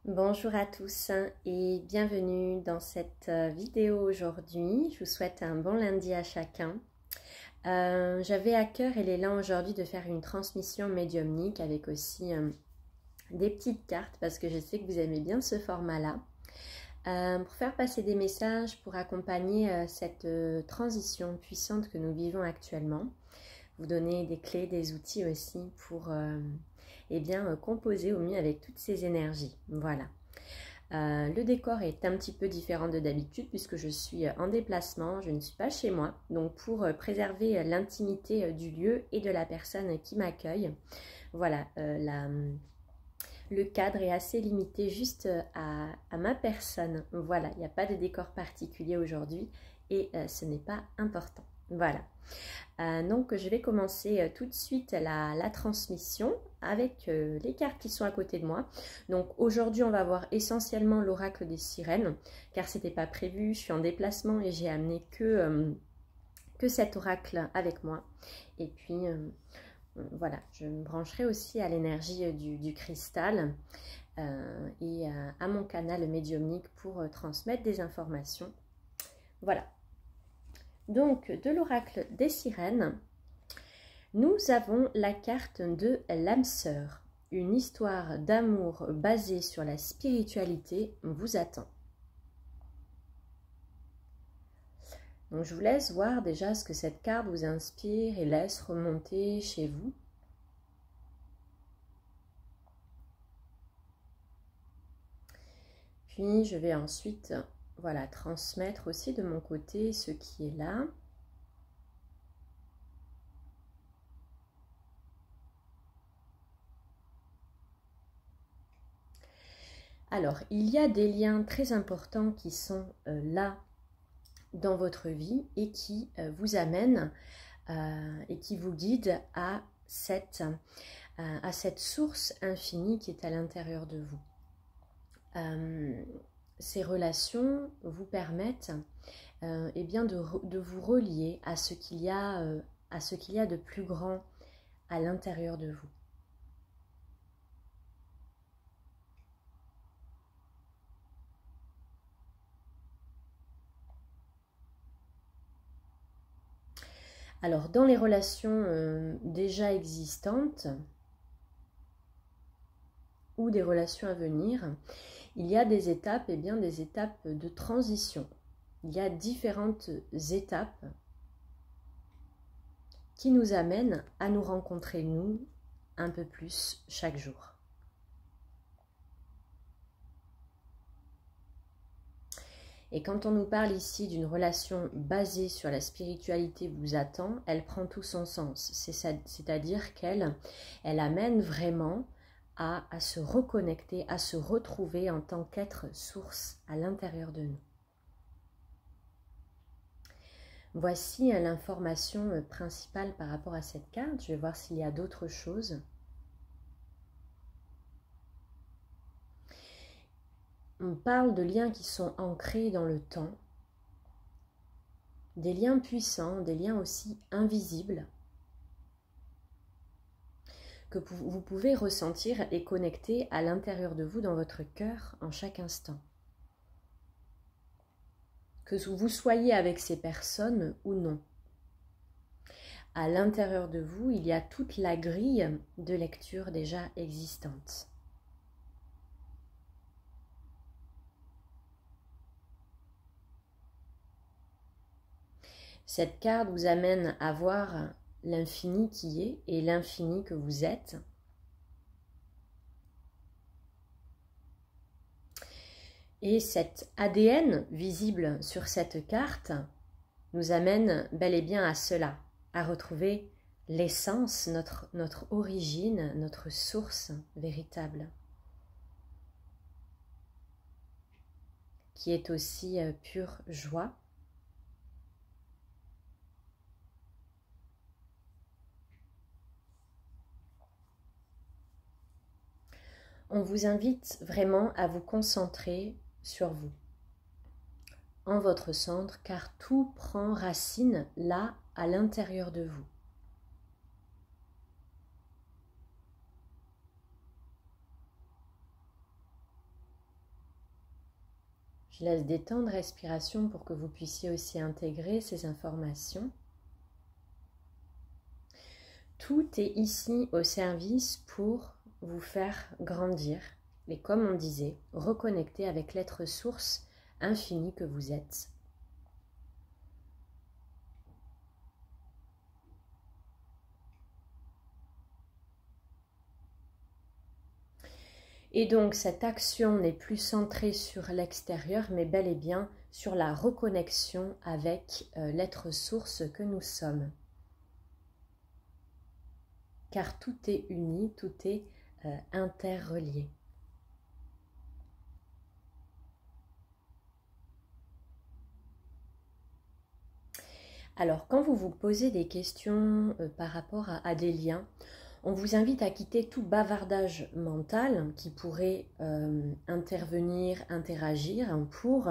Bonjour à tous et bienvenue dans cette vidéo aujourd'hui. Je vous souhaite un bon lundi à chacun. J'avais à cœur et l'élan aujourd'hui de faire une transmission médiumnique avec aussi des petites cartes parce que je sais que vous aimez bien ce format-là. Pour faire passer des messages, pour accompagner cette transition puissante que nous vivons actuellement. Vous donner des clés, des outils aussi pour composer au mieux avec toutes ces énergies. Voilà. Le décor est un petit peu différent de d'habitude puisque je suis en déplacement, je ne suis pas chez moi. Donc pour préserver l'intimité du lieu et de la personne qui m'accueille, voilà, le cadre est assez limité juste à ma personne. Voilà, il n'y a pas de décor particulier aujourd'hui et ce n'est pas important. Voilà. Donc je vais commencer tout de suite la transmission avec les cartes qui sont à côté de moi. Donc aujourd'hui on va voir essentiellement l'oracle des sirènes car c'était pas prévu, je suis en déplacement et j'ai amené que cet oracle avec moi. Et puis voilà, je me brancherai aussi à l'énergie du cristal et à mon canal médiumnique pour transmettre des informations. Voilà. Donc, de l'oracle des sirènes, nous avons la carte de l'âme sœur. Une histoire d'amour basée sur la spiritualité vous attend. Donc, je vous laisse voir déjà ce que cette carte vous inspire et laisse remonter chez vous. Puis, je vais ensuite, voilà, transmettre aussi de mon côté ce qui est là. Alors, il y a des liens très importants qui sont là dans votre vie et qui vous amènent et qui vous guident à cette source infinie qui est à l'intérieur de vous. Ces relations vous permettent de vous relier à ce qu'il y a de plus grand à l'intérieur de vous. Alors, dans les relations déjà existantes ou des relations à venir, il y a des étapes, des étapes de transition. Il y a différentes étapes qui nous amènent à nous rencontrer, nous, un peu plus chaque jour. Et quand on nous parle ici d'une relation basée sur la spiritualité vous attend, elle prend tout son sens. C'est-à-dire qu'elle amène vraiment à se reconnecter, à se retrouver en tant qu'être source à l'intérieur de nous. Voici l'information principale par rapport à cette carte. Je vais voir s'il y a d'autres choses. On parle de liens qui sont ancrés dans le temps, des liens puissants, des liens aussi invisibles, que vous pouvez ressentir et connecter à l'intérieur de vous, dans votre cœur, en chaque instant. Que vous soyez avec ces personnes ou non. À l'intérieur de vous, il y a toute la grille de lecture déjà existante. Cette carte vous amène à voir l'infini qui est et l'infini que vous êtes. Et cet ADN visible sur cette carte nous amène bel et bien à cela, à retrouver l'essence, notre origine, notre source véritable, qui est aussi pure joie. On vous invite vraiment à vous concentrer sur vous, en votre centre, car tout prend racine là, à l'intérieur de vous. Je laisse des temps de respiration pour que vous puissiez aussi intégrer ces informations. Tout est ici au service pour vous faire grandir. Et comme on disait, reconnecter avec l'être source infini que vous êtes. Et donc cette action n'est plus centrée sur l'extérieur, mais bel et bien sur la reconnexion avec l'être source que nous sommes. Car tout est uni, tout est interrelié. Alors, quand vous vous posez des questions par rapport à des liens, on vous invite à quitter tout bavardage mental qui pourrait intervenir, interagir pour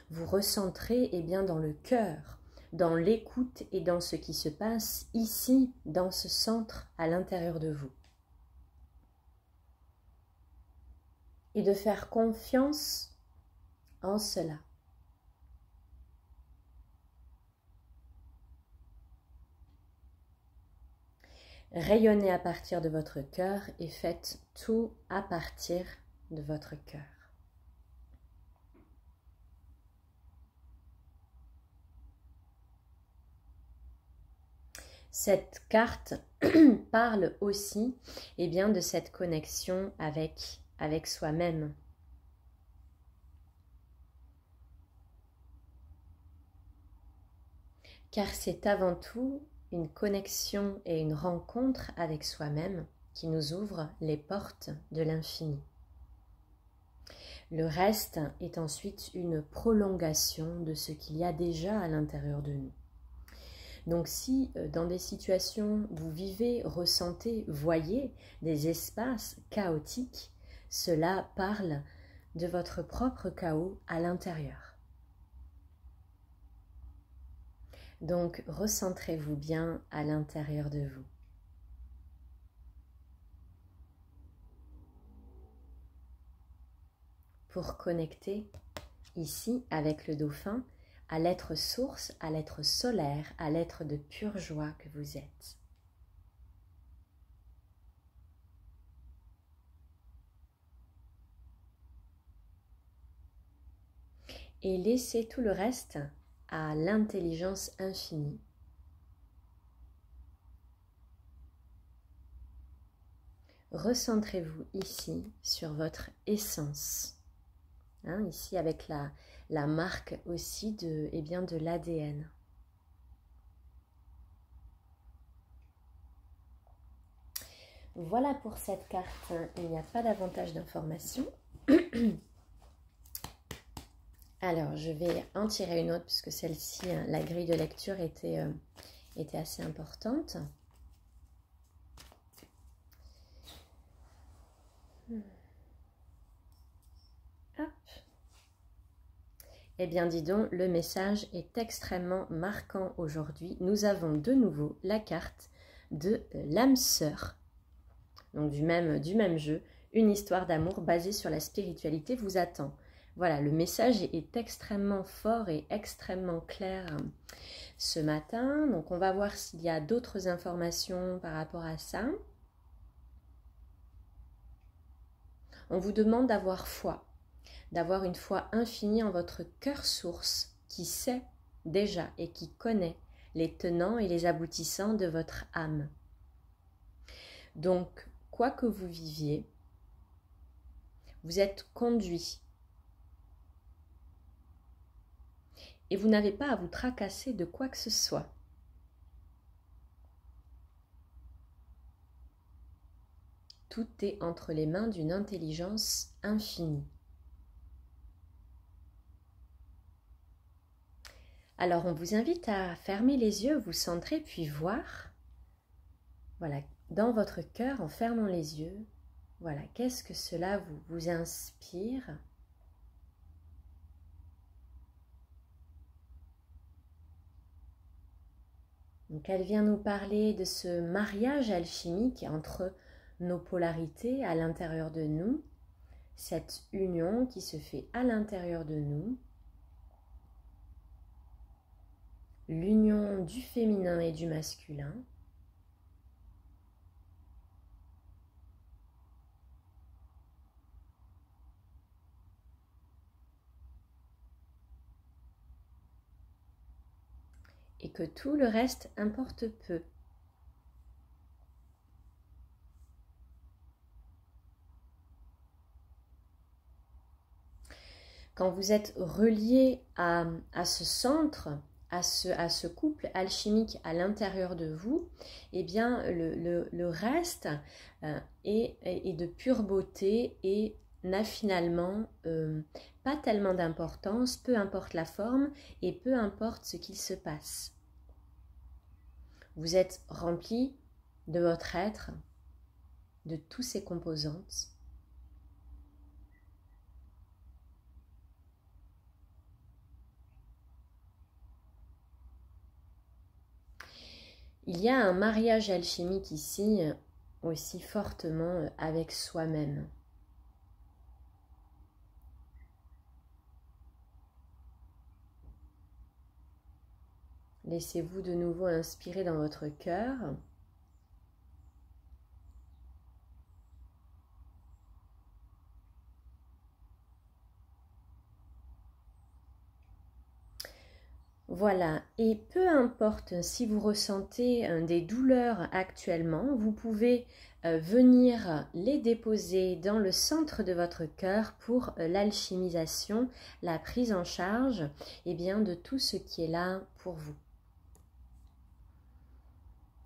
vous recentrer bien, dans le cœur, dans l'écoute et dans ce qui se passe ici, dans ce centre à l'intérieur de vous. Et de faire confiance en cela. Rayonnez à partir de votre cœur et faites tout à partir de votre cœur. Cette carte parle aussi bien, de cette connexion avec soi-même. Car c'est avant tout une connexion et une rencontre avec soi-même qui nous ouvre les portes de l'infini. Le reste est ensuite une prolongation de ce qu'il y a déjà à l'intérieur de nous. Donc si dans des situations vous vivez, ressentez, voyez des espaces chaotiques, cela parle de votre propre chaos à l'intérieur. Donc, recentrez-vous bien à l'intérieur de vous. Pour connecter ici avec le dauphin à l'être source, à l'être solaire, à l'être de pure joie que vous êtes. Et laissez tout le reste à l'intelligence infinie. Recentrez-vous ici sur votre essence. Ici avec la marque aussi de l'ADN. Voilà pour cette carte, il n'y a pas davantage d'informations. Alors, je vais en tirer une autre puisque celle-ci, la grille de lecture était assez importante. Hop. Eh bien, dis donc, le message est extrêmement marquant aujourd'hui. Nous avons de nouveau la carte de l'âme sœur. Donc, du même jeu, une histoire d'amour basée sur la spiritualité vous attend. Voilà, le message est extrêmement fort et extrêmement clair ce matin. Donc, on va voir s'il y a d'autres informations par rapport à ça. On vous demande d'avoir foi, d'avoir une foi infinie en votre cœur source qui sait déjà et qui connaît les tenants et les aboutissants de votre âme. Donc, quoi que vous viviez, vous êtes conduit. Et vous n'avez pas à vous tracasser de quoi que ce soit. Tout est entre les mains d'une intelligence infinie. Alors, on vous invite à fermer les yeux, vous centrer, puis voir. Voilà, dans votre cœur, en fermant les yeux, voilà, qu'est-ce que cela vous inspire ? Donc, elle vient nous parler de ce mariage alchimique entre nos polarités à l'intérieur de nous, cette union qui se fait à l'intérieur de nous, l'union du féminin et du masculin, et que tout le reste importe peu. Quand vous êtes relié à ce centre, à ce couple alchimique à l'intérieur de vous, eh bien le reste est de pure beauté et n'a finalement pas tellement d'importance, peu importe la forme et peu importe ce qu'il se passe. Vous êtes rempli de votre être, de toutes ses composantes. Il y a un mariage alchimique ici aussi fortement avec soi-même. Laissez-vous de nouveau inspirer dans votre cœur. Voilà, et peu importe si vous ressentez des douleurs actuellement, vous pouvez venir les déposer dans le centre de votre cœur pour l'alchimisation, la prise en charge de tout ce qui est là pour vous.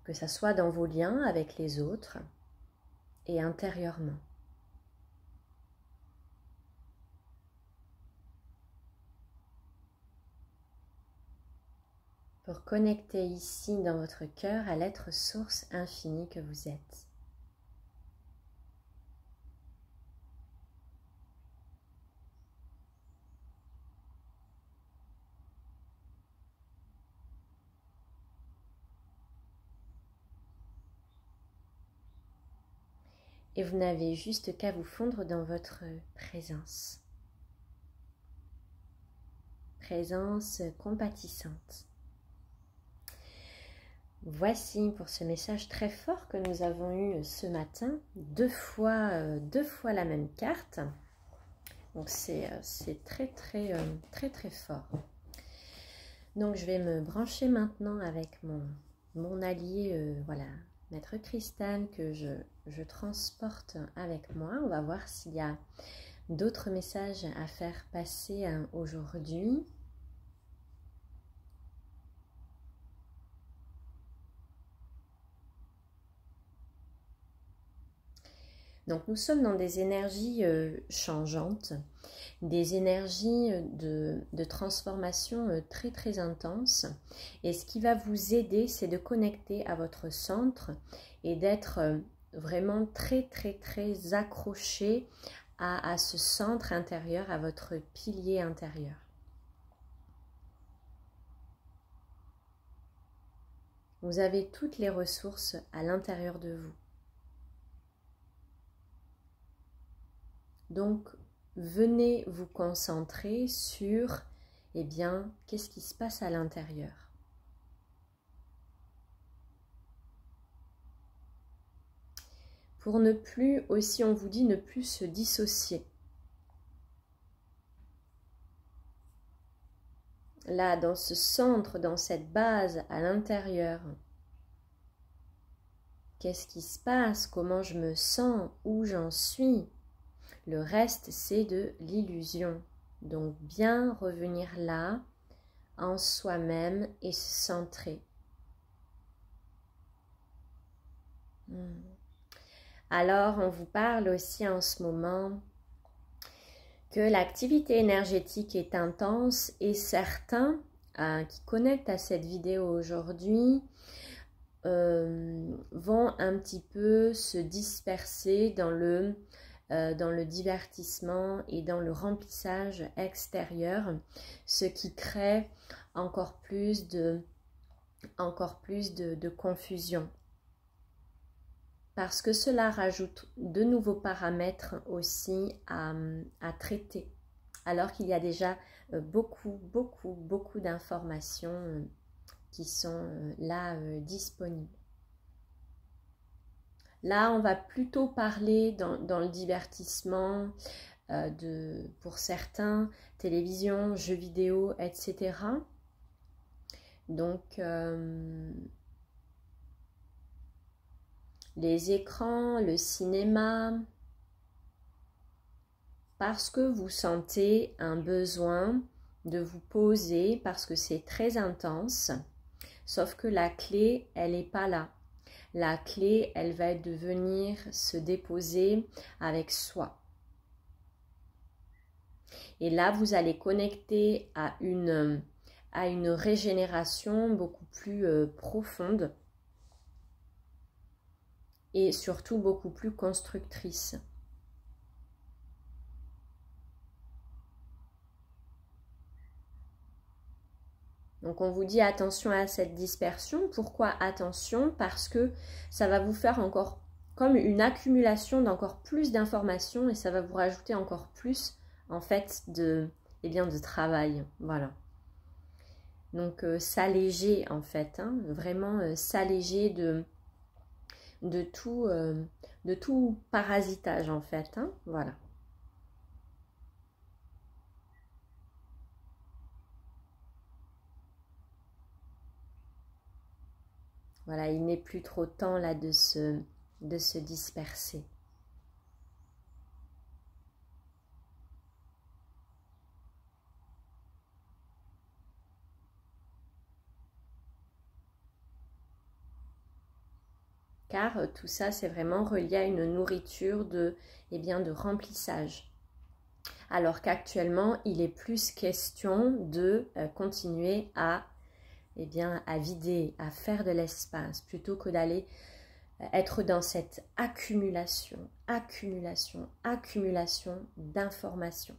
Que ça soit dans vos liens avec les autres et intérieurement. Pour connecter ici dans votre cœur à l'être source infinie que vous êtes. Et vous n'avez juste qu'à vous fondre dans votre présence. Présence compatissante. Voici pour ce message très fort que nous avons eu ce matin, deux fois la même carte. Donc c'est très fort. Donc je vais me brancher maintenant avec mon allié, voilà, Maître Cristal que je transporte avec moi. On va voir s'il y a d'autres messages à faire passer aujourd'hui. Donc nous sommes dans des énergies changeantes, des énergies de transformation très intenses. Et ce qui va vous aider, c'est de connecter à votre centre et d'être vraiment très accroché à ce centre intérieur, à votre pilier intérieur. Vous avez toutes les ressources à l'intérieur de vous. Donc, venez vous concentrer sur, qu'est-ce qui se passe à l'intérieur. Pour ne plus, aussi on vous dit, ne plus se dissocier. Là, dans ce centre, dans cette base à l'intérieur, qu'est-ce qui se passe? Comment je me sens? Où j'en suis? Le reste, c'est de l'illusion. Donc, bien revenir là, en soi-même et se centrer. Alors, on vous parle aussi en ce moment que l'activité énergétique est intense et certains qui connectent à cette vidéo aujourd'hui vont un petit peu se disperser dans le divertissement et dans le remplissage extérieur, ce qui crée encore plus de confusion. parce que cela rajoute de nouveaux paramètres aussi à traiter, alors qu'il y a déjà beaucoup d'informations qui sont là disponibles. Là, on va plutôt parler dans le divertissement, pour certains, télévision, jeux vidéo, etc. Donc, les écrans, le cinéma, parce que vous sentez un besoin de vous poser, parce que c'est très intense, sauf que la clé, elle n'est pas là. La clé, elle va être de venir se déposer avec soi. Et là, vous allez connecter à une régénération beaucoup plus profonde et surtout beaucoup plus constructrice. Donc on vous dit attention à cette dispersion. Pourquoi attention? Parce que ça va vous faire encore comme une accumulation d'encore plus d'informations et ça va vous rajouter encore plus en fait de travail. Voilà. Donc s'alléger en fait, hein, vraiment s'alléger de tout parasitage en fait, hein, voilà. Voilà, il n'est plus trop temps là de se disperser. Car tout ça, c'est vraiment relié à une nourriture de remplissage. Alors qu'actuellement, il est plus question de continuer à vider, à faire de l'espace, plutôt que d'aller être dans cette accumulation d'informations.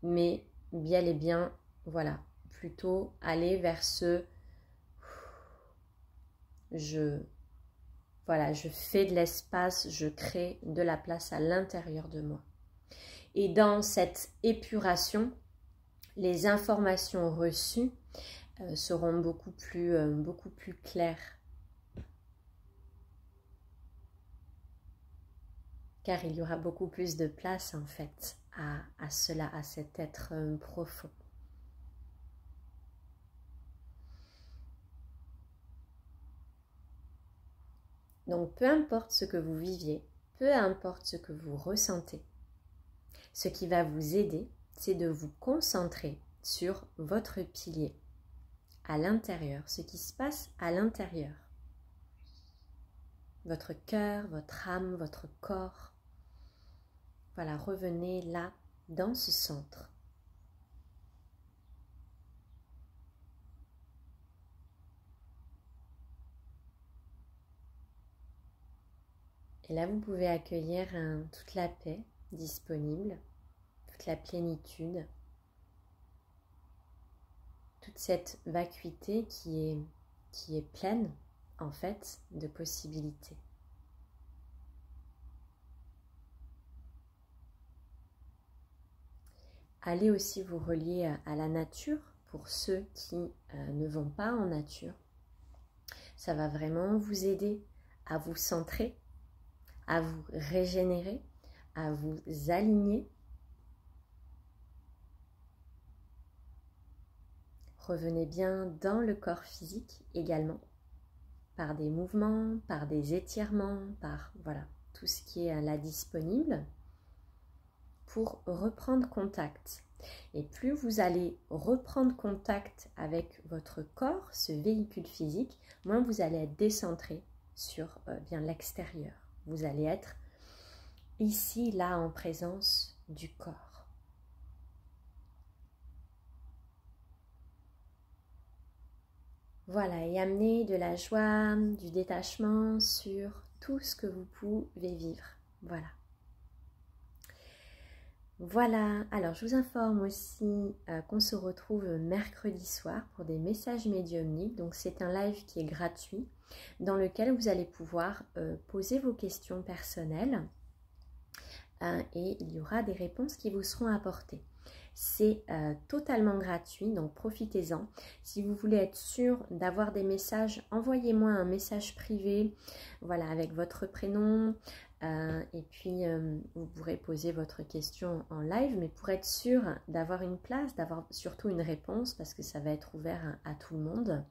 Mais bel et bien, voilà, plutôt aller vers ce je fais de l'espace, je crée de la place à l'intérieur de moi. Et dans cette épuration, les informations reçues seront beaucoup plus claires. Car il y aura beaucoup plus de place en fait à cela, à cet être profond. Donc peu importe ce que vous viviez, peu importe ce que vous ressentez, ce qui va vous aider, c'est de vous concentrer sur votre pilier, à l'intérieur, ce qui se passe à l'intérieur. Votre cœur, votre âme, votre corps. Voilà, revenez là, dans ce centre. Et là, vous pouvez accueillir toute la paix disponible, toute la plénitude, toute cette vacuité qui est pleine, en fait, de possibilités. Allez aussi vous relier à la nature pour ceux qui ne vont pas en nature. Ça va vraiment vous aider à vous centrer, à vous régénérer, à vous aligner. Revenez bien dans le corps physique également, par des mouvements, par des étirements, par tout ce qui est là disponible pour reprendre contact. Et plus vous allez reprendre contact avec votre corps, ce véhicule physique, moins vous allez être décentré sur l'extérieur. Vous allez être ici, là, en présence du corps. Voilà, et amener de la joie, du détachement sur tout ce que vous pouvez vivre. Voilà. Voilà, alors je vous informe aussi qu'on se retrouve mercredi soir pour des messages médiumniques. Donc c'est un live qui est gratuit dans lequel vous allez pouvoir poser vos questions personnelles et il y aura des réponses qui vous seront apportées. C'est totalement gratuit, donc profitez-en. Si vous voulez être sûr d'avoir des messages, envoyez-moi un message privé, voilà, avec votre prénom, et puis vous pourrez poser votre question en live, mais pour être sûr d'avoir une place, d'avoir surtout une réponse, parce que ça va être ouvert à tout le monde,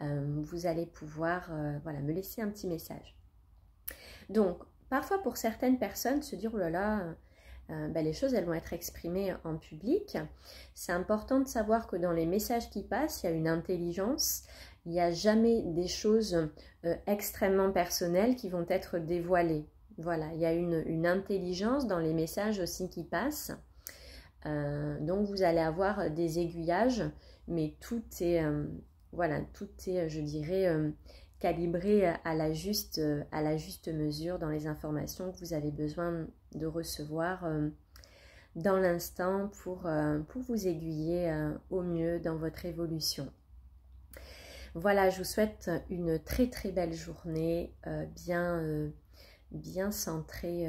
vous allez pouvoir voilà, me laisser un petit message. Donc, parfois pour certaines personnes, se dire, oh là là, ben, les choses elles vont être exprimées en public. C'est important de savoir que dans les messages qui passent, il y a une intelligence, il n'y a jamais des choses extrêmement personnelles qui vont être dévoilées. Voilà, il y a une intelligence dans les messages aussi qui passent. Donc vous allez avoir des aiguillages, mais tout est, voilà, tout est, je dirais, calibré à la juste mesure dans les informations que vous avez besoin de recevoir dans l'instant pour vous aiguiller au mieux dans votre évolution. Voilà, je vous souhaite une très très belle journée, bien centrée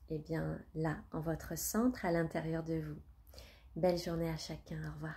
et bien là, en votre centre, à l'intérieur de vous. Belle journée à chacun, au revoir.